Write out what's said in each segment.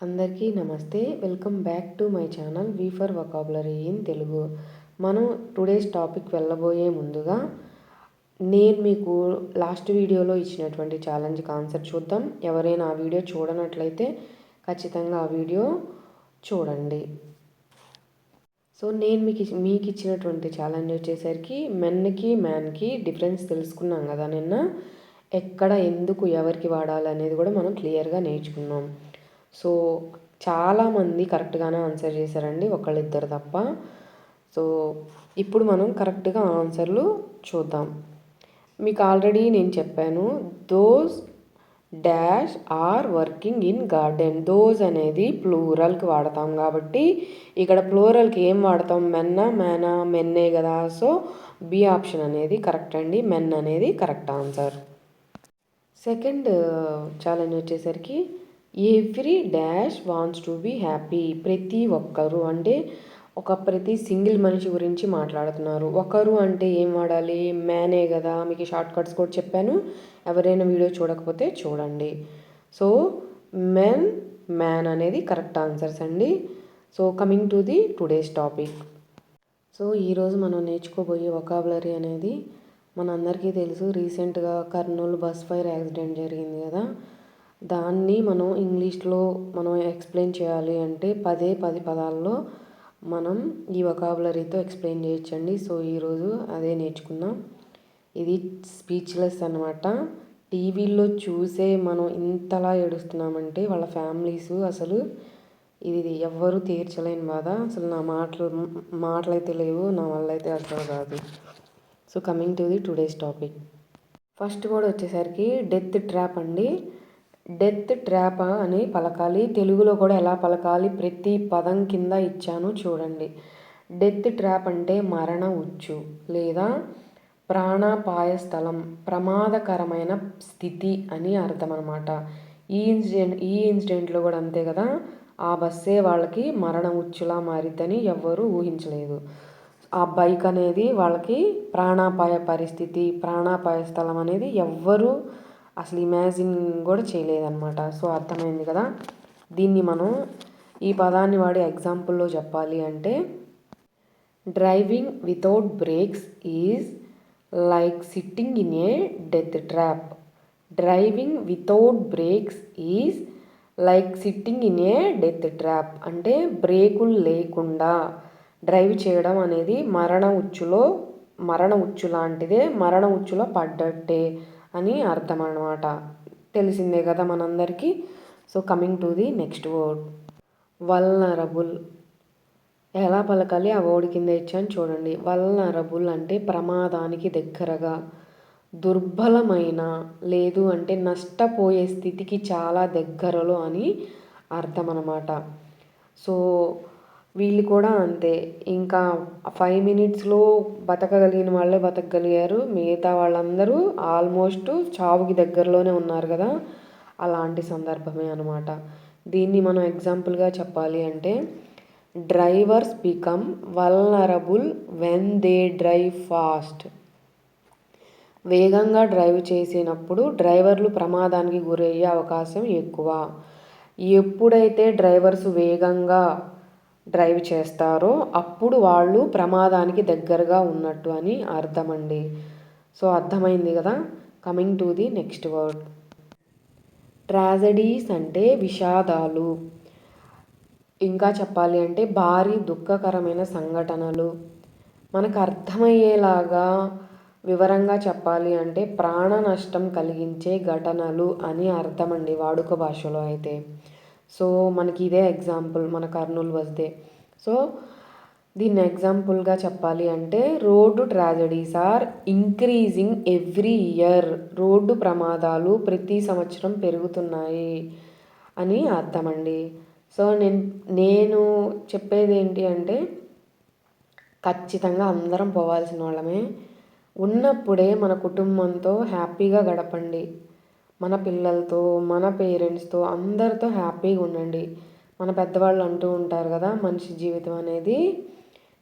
అందరికీ నమస్తే. Welcome back to my channel V for vocabulary in Telugu. మనం టుడేస్ టాపిక్ వెళ్ళబోయే ముందుగా నేను మీకు లాస్ట్ వీడియోలో ఇచ్చినటువంటి ఛాలెంజ్కి ఆన్సర్ చూద్దాం. ఎవరైనా ఆ వీడియో చూడనట్లయితే ఖచ్చితంగా ఆ వీడియో చూడండి. సో నేను మీకు ఇచ్చినటువంటి ఛాలెంజ్ వచ్చేసరికి మెన్కి మ్యాన్కి డిఫరెన్స్ తెలుసుకున్నాం కదా నిన్న. ఎక్కడ ఎందుకు ఎవరికి వాడాలి అనేది కూడా మనం క్లియర్గా నేర్చుకున్నాం. సో చాలామంది కరెక్ట్గానే ఆన్సర్ చేశారండి, ఒకళ్ళిద్దరు తప్ప. సో ఇప్పుడు మనం కరెక్ట్గా ఆన్సర్లు చూద్దాం. మీకు ఆల్రెడీ నేను చెప్పాను, those dash are working in garden. Those అనేది ప్లూరల్కి వాడతాం కాబట్టి ఇక్కడ ప్లూరల్కి ఏం వాడతాం? మెన్నా మ్యానా? మెన్నే కదా. సో బి ఆప్షన్ అనేది కరెక్ట్ అండి. మెన్ అనేది కరెక్ట్ ఆన్సర్. సెకండ్ ఛాలెంజ్ వచ్చేసరికి every dash wants to be happy. ప్రతి ఒక్కరు అంటే ప్రతి సింగిల్ మనిషి గురించి మాట్లాడుతున్నారు. ఒకరు అంటే ఏం వాడాలి? మ్యానే కదా. మీకు షార్ట్ కట్స్ కూడా చెప్పాను, ఎవరైనా వీడియో చూడకపోతే చూడండి. సో మెన్, మ్యాన్ అనేది కరెక్ట్ ఆన్సర్స్ అండి. So coming to the today's topic. So ఈరోజు మనం నేర్చుకోబోయే వొకాబులరీ అనేది మనందరికీ తెలుసు. రీసెంట్గా కర్నూలు బస్ ఫైర్ యాక్సిడెంట్ జరిగింది కదా. దాన్ని మనం ఇంగ్లీష్లో మనం ఎక్స్ప్లెయిన్ చేయాలి అంటే 10 పదాల్లో మనం ఈ వొకాబులరీతో ఎక్స్ప్లెయిన్ చేయొచ్చండి. సో ఈరోజు అదే నేర్చుకుందాం. ఇది స్పీచ్లెస్ అనమాట. టీవీల్లో చూసే మనం ఇంతలా ఏడుస్తున్నామంటే వాళ్ళ ఫ్యామిలీస్ అసలు ఇది ఎవ్వరూ తీర్చలేని బాధ. అసలు నా మాటలైతే లేవు, నా వల్ల అయితే అసలు కాదు. So coming to the today's topic. First word వచ్చేసరికి డెత్ ట్రాప్ అండి. డెత్ ట్రాప్ అని పలకాలి. తెలుగులో కూడా ఎలా పలకాలి ప్రతి పదం కింద ఇచ్చాను చూడండి. డెత్ ట్రాప్ అంటే మరణ ఉచ్చు లేదా ప్రాణాపాయ స్థలం, ప్రమాదకరమైన స్థితి అని అర్థం అనమాట. ఈ ఇన్సిడెంట్లో కూడా అంతే కదా. ఆ బస్సే వాళ్ళకి మరణ ఉచ్చులా మారిద్దని ఎవ్వరూ ఊహించలేదు. ఆ బైక్ అనేది వాళ్ళకి ప్రాణాపాయ పరిస్థితి, ప్రాణాపాయ స్థలం అనేది ఎవ్వరూ అసలు ఇమాజిన్ కూడా చేయలేదన్నమాట. సో అర్థమైంది కదా. దీన్ని మనం ఈ పదాన్ని వాడి ఎగ్జాంపుల్లో చెప్పాలి అంటే, driving without brakes is like sitting in a death trap. Driving without brakes is like sitting in a death trap అంటే బ్రేకులు లేకుండా డ్రైవ్ చేయడం అనేది మరణ ఉచ్చు లాంటిదే, మరణ ఉచ్చులో పడ్డట్టే అని అర్థం అన్నమాట. తెలిసిందే కదా మనందరికీ. So coming to the next word, vulnerable. ఎలా పలకాలి ఆ వర్డ్ కింద ఇచ్చాను చూడండి. వల్నరబుల్ అంటే ప్రమాదానికి దగ్గరగా, దుర్బలమైన, లేదు అంటే నష్టపోయే స్థితికి చాలా దగ్గరలో అని అర్థం అన్నమాట. సో వీళ్ళు కూడా అంతే. ఇంకా 5 మినిట్స్లో బతకగలిగిన వాళ్ళే బతకగలిగారు, మిగతా వాళ్ళందరూ ఆల్మోస్ట్ చావుకి దగ్గరలోనే ఉన్నారు కదా. అలాంటి సందర్భమే అనమాట. దీన్ని మనం ఎగ్జాంపుల్గా చెప్పాలి అంటే, drivers become vulnerable when they drive fast. వేగంగా డ్రైవ్ చేసినప్పుడు డ్రైవర్లు ప్రమాదానికి గురయ్యే అవకాశం ఎక్కువ. ఎప్పుడైతే డ్రైవర్స్ వేగంగా డ్రైవ్ చేస్తారో అప్పుడు వాళ్ళు ప్రమాదానికి దగ్గరగా ఉన్నట్టు అని అర్థం అండి. సో అర్థమైంది కదా. Coming to the next word, tragedies అంటే విషాదాలు. ఇంకా చెప్పాలి అంటే భారీ దుఃఖకరమైన సంఘటనలు. మనకు అర్థమయ్యేలాగా వివరంగా చెప్పాలి అంటే ప్రాణ నష్టం కలిగించే ఘటనలు అని అర్థం అండి వాడుక భాషలో అయితే. సో మనకి ఇదే ఎగ్జాంపుల్, మన కర్నూలు బస్దే. సో దీన్ని ఎగ్జాంపుల్గా చెప్పాలి అంటే, road tragedies are increasing every year. Road ప్రమాదాలు ప్రతి సంవత్సరం పెరుగుతున్నాయి అని అర్థం అండి. సో నేను చెప్పేది ఏంటి అంటే, ఖచ్చితంగా అందరం పోవాల్సిన వాళ్ళమే. ఉన్నప్పుడే మన కుటుంబంతో హ్యాపీగా గడపండి. మన పిల్లలతో, మన పేరెంట్స్తో, అందరితో హ్యాపీగా ఉండండి. మన పెద్దవాళ్ళు అంటూ ఉంటారు కదా, మనిషి జీవితం అనేది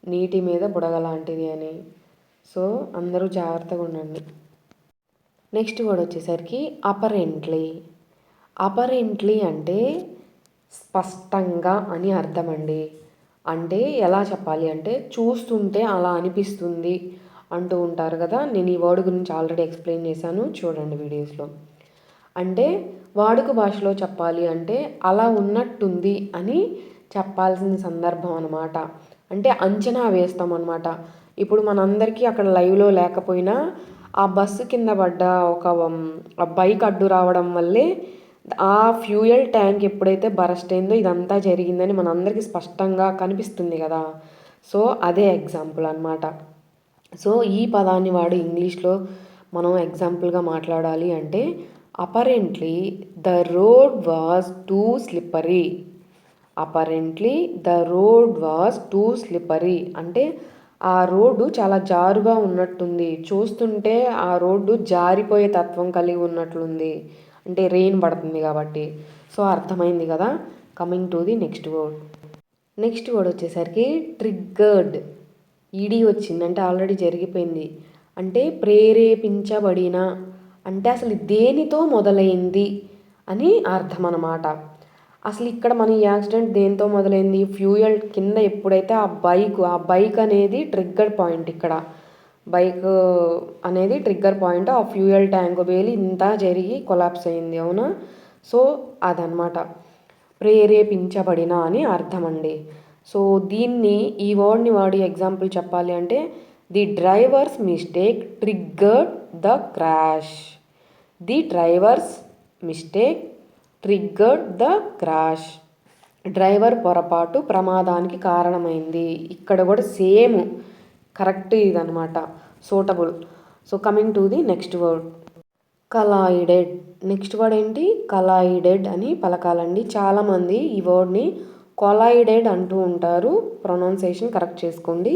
నీటి మీద బుడగ లాంటిది అని. సో అందరూ జాగ్రత్తగా ఉండండి. నెక్స్ట్ వర్డ్ వచ్చేసరికి అపరెంట్లీ. అపరెంట్లీ అంటే స్పష్టంగా అని అర్థం అండి. అంటే ఎలా చెప్పాలి అంటే చూస్తుంటే అలా అనిపిస్తుంది అంటూ ఉంటారు కదా. నేను ఈ వర్డ్ గురించి ఆల్రెడీ ఎక్స్ప్లెయిన్ చేశాను, చూడండి వీడియోస్లో. అంటే వాడుక భాషలో చెప్పాలి అంటే అలా ఉన్నట్టుంది అని చెప్పాల్సిన సందర్భం అనమాట. అంటే అంచనా వేస్తాం అనమాట. ఇప్పుడు మనందరికీ అక్కడ లైవ్లో లేకపోయినా ఆ బస్సు కింద పడ్డ ఒక బైక్ అడ్డు రావడం వల్లే ఆ ఫ్యూయల్ ట్యాంక్ ఎప్పుడైతే బరస్ట్ అయిందో ఇదంతా జరిగిందని మనందరికీ స్పష్టంగా కనిపిస్తుంది కదా. సో అదే ఎగ్జాంపుల్ అనమాట. సో ఈ పదాన్ని వాడి ఇంగ్లీష్లో మనం ఎగ్జాంపుల్గా మాట్లాడాలి అంటే apparently the road was two slippery. Apparently the road was two slippery అంటే ఆ రోడ్డు చాలా జారుగా ఉన్నట్టుంది, చూస్తుంటే ఆ రోడ్డు జారిపోయే తత్వం కలిగి ఉన్నట్లుంది. అంటే రెయిన్ పడుతుంది కాబట్టి. సో అర్థమైంది కదా. Coming to the next word. Next word వచ్చేసరికి ట్రిగ్గర్డ్. ఈడీ వచ్చింది అంటే ఆల్రెడీ జరిగిపోయింది. అంటే ప్రేరేపించబడిన, అంటే అసలు దేనితో మొదలైంది అని అర్థం అన్నమాట. అసలు ఇక్కడ మన ఈ యాక్సిడెంట్ దేంతో మొదలైంది, ఫ్యూయల్ కింద ఎప్పుడైతే ఆ బైక్ అనేది ట్రిగ్గర్ పాయింట్. ఇక్కడ బైక్ అనేది ట్రిగ్గర్ పాయింట్. ఆ ఫ్యూయల్ ట్యాంక్ వేలి ఇంత జరిగి కొలాప్స్ అయింది, అవునా. సో అదనమాట ప్రేరేపించబడిన అని అర్థం అండి. సో దీన్ని ఈ వర్డ్ని వాడి ఎగ్జాంపుల్ చెప్పాలి అంటే the driver's mistake triggered the crash. The driver's mistake triggered the crash. Driver పొరపాటు ప్రమాదానికి కారణమైంది. ఇక్కడ కూడా సేమ్ కరెక్ట్ ఇదనమాట, suitable. So coming to the next word collided. Next word ఏంటి, కలాయిడెడ్ అని పలకాలండి. చాలామంది ఈ వర్డ్ని కొలాయిడెడ్ అంటూ ఉంటారు, ప్రొనౌన్సియేషన్ కరెక్ట్ చేసుకోండి.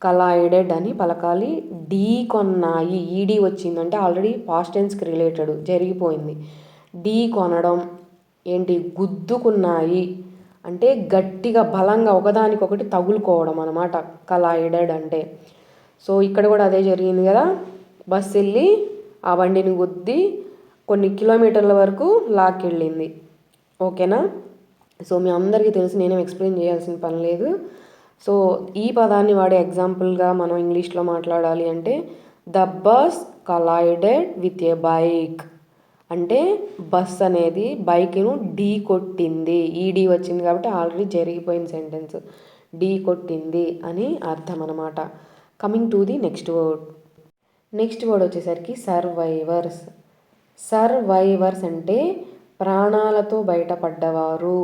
కలాయిడెడ్ అని పలకాలి. ఢీ కొన్నాయి, ఈడీ వచ్చిందంటే ఆల్రెడీ పాస్ట్ టెన్స్కి రిలేటెడ్, జరిగిపోయింది. ఢీ కొనడం ఏంటి, గుద్దుకున్నాయి అంటే గట్టిగా బలంగా ఒకదానికొకటి తగులుకోవడం అనమాట కలాయిడెడ్ అంటే. సో ఇక్కడ కూడా అదే జరిగింది కదా. బస్సు వెళ్ళి ఆ బండిని గుద్ది కొన్ని కిలోమీటర్ల వరకు లాక్కెళ్ళింది, ఓకేనా. సో మీ అందరికీ తెలిసి నేనేం ఎక్స్ప్లెయిన్ చేయాల్సిన పని లేదు. సో ఈ పదాన్ని వాడే ఎగ్జాంపుల్గా మనం ఇంగ్లీష్లో మాట్లాడాలి అంటే the bus collided with a bike. అంటే బస్ అనేది బైక్ను ఢీ కొట్టింది. ఈడీ వచ్చింది కాబట్టి ఆల్రెడీ జరిగిపోయిన సెంటెన్స్. ఢీ కొట్టింది అని అర్థం అనమాట. Coming to the next word. Next word వచ్చేసరికి సర్వైవర్స్. సర్వైవర్స్ అంటే ప్రాణాలతో బయటపడ్డవారు,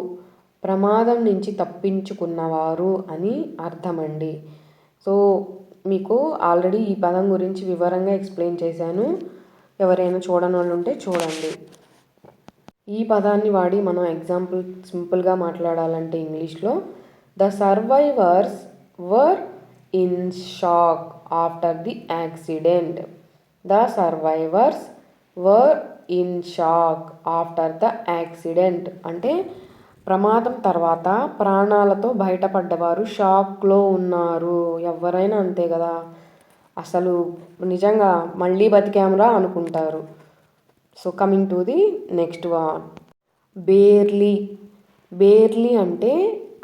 ప్రమాదం నుంచి తప్పించుకున్నవారు అని అర్థమండి. సో మీకు ఆల్రెడీ ఈ పదం గురించి వివరంగా ఎక్స్ప్లెయిన్ చేశాను, ఎవరైనా చూడని వాళ్ళు ఉంటే చూడండి. ఈ పదాన్ని వాడి మనం ఎగ్జాంపుల్ సింపుల్గా మాట్లాడాలంటే ఇంగ్లీష్లో the survivors were in shock after the accident. The survivors were in shock after the accident అంటే ప్రమాదం తర్వాత ప్రాణాలతో బయటపడ్డవారు షాక్లో ఉన్నారు. ఎవరైనా అంతే కదా, అసలు నిజంగా మళ్ళీ బతికామురా అనుకుంటారు. So coming to the next one barely. Barely అంటే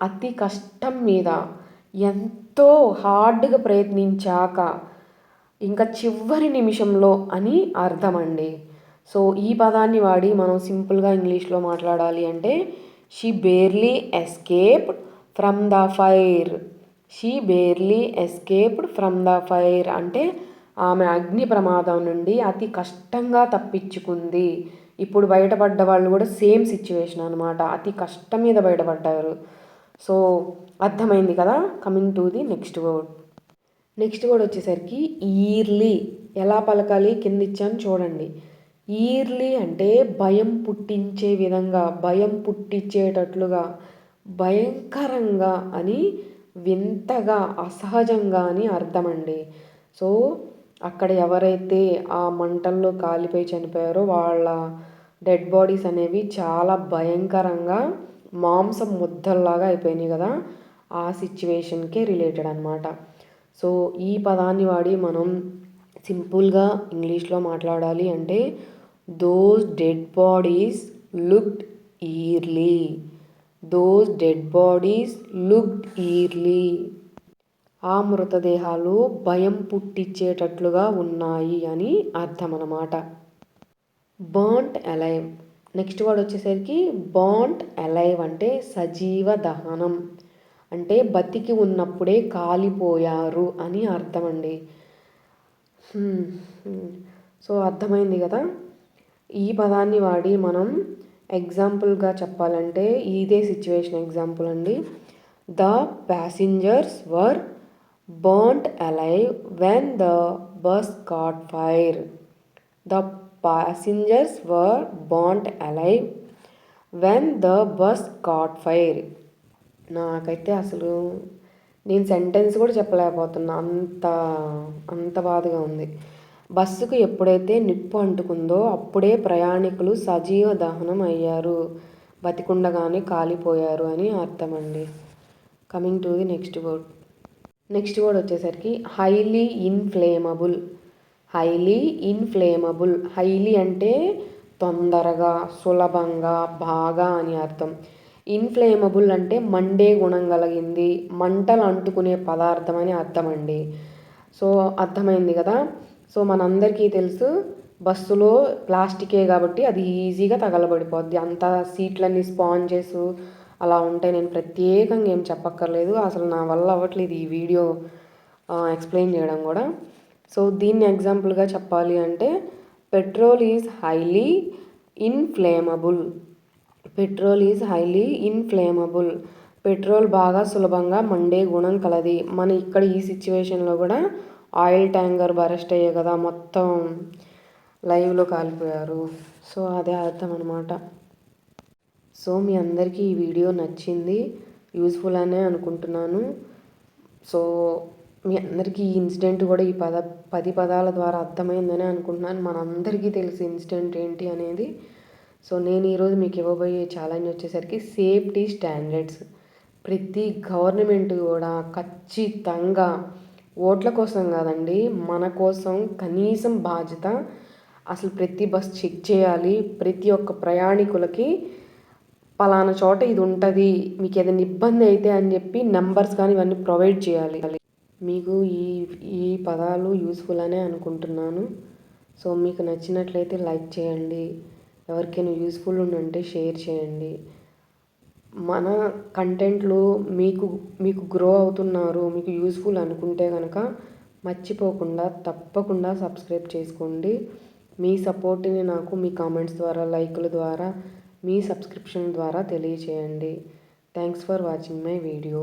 అతి కష్టం మీద, ఎంతో హార్డ్గా ప్రయత్నించాక ఇంకా చివరి నిమిషంలో అని అర్థం అండి. సో ఈ పదాన్ని వాడి మనం సింపుల్గా ఇంగ్లీష్లో మాట్లాడాలి అంటే she barely escaped from the fire. She barely escaped from the fire అంటే ఆమె అగ్ని ప్రమాదం నుండి అతి కష్టంగా తప్పించుకుంది. ఇప్పుడు బయటపడ్డ వాళ్ళు కూడా సేమ్ సిచ్యువేషన్ అనమాట, అతి కష్టం మీద బయటపడ్డారు. సో అర్థమైంది కదా. Coming to the next word. Next word వచ్చేసరికి ఈర్లీ. ఎలా పలకాలి కింద ఇచ్చాను చూడండి. ఈర్లీ అంటే భయం పుట్టించే విధంగా, భయం పుట్టించేటట్లుగా, భయంకరంగా అని, వింతగా, అసహజంగా అని అర్థమండి. సో అక్కడ ఎవరైతే ఆ మంటల్లో కాలిపోయి చనిపోయారో వాళ్ళ డెడ్ బాడీస్ అనేవి చాలా భయంకరంగా మాంసం ముద్దల్లాగా అయిపోయినాయి కదా, ఆ సిచ్యువేషన్కే రిలేటెడ్ అనమాట. సో ఈ పదాన్ని వాడి మనం సింపుల్గా ఇంగ్లీష్లో మాట్లాడాలి అంటే those dead bodies looked eerily. Those dead bodies looked eerily. ఆ మృతదేహాలు భయం పుట్టించేటట్లుగా ఉన్నాయి అని అర్థం అన్నమాట. Burnt alive. నెక్స్ట్ వర్డ్ వచ్చేసరికి బర్న్ట్ అలైవ్ అంటే సజీవ దహనం, అంటే బతికి ఉన్నప్పుడే కాలిపోయారు అని అర్థం అండి. సో అర్థమైంది కదా. ఈ పదాన్ని వాడి మనం ఎగ్జాంపుల్గా చెప్పాలంటే ఇదే సిచ్యువేషన్ ఎగ్జాంపుల్ అండి. The passengers were burnt alive when the bus caught fire. The passengers were burnt alive when the bus caught fire. నాకైతే అసలు నేను సెంటెన్స్ కూడా చెప్పలేకపోతున్నా, అంత బాధగా ఉంది. బస్సుకు ఎప్పుడైతే నిప్పు అంటుకుందో అప్పుడే ప్రయాణికులు సజీవ దహనం అయ్యారు, బతికుండగానే కాలిపోయారు అని అర్థం అండి. Coming to the next word వచ్చేసరికి highly inflammable. Highly inflammable. Highly అంటే తొందరగా, సులభంగా, బాగా అని అర్థం. ఇన్ఫ్లేమబుల్ అంటే మండే గుణం కలిగింది, మంటలు అంటుకునే పదార్థం అని అర్థం అండి. సో అర్థమైంది కదా. సో మనందరికీ తెలుసు బస్సులో ప్లాస్టికే కాబట్టి అది ఈజీగా తగలబడిపోద్ది. అంతా సీట్లన్నీ స్పాంజెస్ అలా ఉంటాయి. నేను ప్రత్యేకంగా ఏం చెప్పక్కర్లేదు, అసలు నా వల్ల అవ్వట్లేదు ఈ వీడియో ఎక్స్ప్లెయిన్ చేయడం కూడా. సో దీన్ని ఎగ్జాంపుల్గా చెప్పాలి అంటే petrol is highly inflammable. Petrol is highly inflammable. Petrol బాగా సులభంగా మండే గుణం కలది. మన ఇక్కడ ఈ సిచ్యువేషన్లో కూడా ఆయిల్ ట్యాంకర్ బరస్ట్ అయ్యే కదా, మొత్తం లైవ్లో కాలిపోయారు. సో అదే అర్థం అనమాట. సో మీ అందరికీ ఈ వీడియో నచ్చింది, యూజ్ఫుల్ అనే అనుకుంటున్నాను. సో మీ అందరికీ ఈ ఇన్సిడెంట్ కూడా ఈ 10 పదాల ద్వారా అర్థమైందని అనుకుంటున్నాను. మనందరికీ తెలుసు ఇన్సిడెంట్ ఏంటి అనేది. సో నేను ఈరోజు మీకు ఇవ్వబోయే ఛాలెంజ్ వచ్చేసరికి సేఫ్టీ స్టాండర్డ్స్. ప్రతి గవర్నమెంట్ కూడా ఖచ్చితంగా ఓట్ల కోసం కాదండి, మన కోసం కనీసం బాధ్యత. అసలు ప్రతి బస్ చెక్ చేయాలి, ప్రతి ఒక్క ప్రయాణికులకి పలానా చోట ఇది ఉంటుంది, మీకు ఏదైనా ఇబ్బంది అయితే అని చెప్పి నెంబర్స్ కానీ ఇవన్నీ ప్రొవైడ్ చేయాలి. మీకు ఈ పదాలు యూస్ఫుల్ అనే అనుకుంటున్నాను. సో మీకు నచ్చినట్లయితే లైక్ చేయండి, ఎవరికైనా యూస్ఫుల్ ఉంటే షేర్ చేయండి. మన కంటెంట్లు మీకు గ్రో అవుతున్నారు, మీకు యూస్ఫుల్ అనుకుంటే కనుక మర్చిపోకుండా తప్పకుండా సబ్స్క్రైబ్ చేసుకోండి. మీ సపోర్ట్ని నాకు మీ కామెంట్స్ ద్వారా, లైకుల ద్వారా, మీ సబ్స్క్రిప్షన్ ద్వారా తెలియచేయండి. Thanks for watching my video.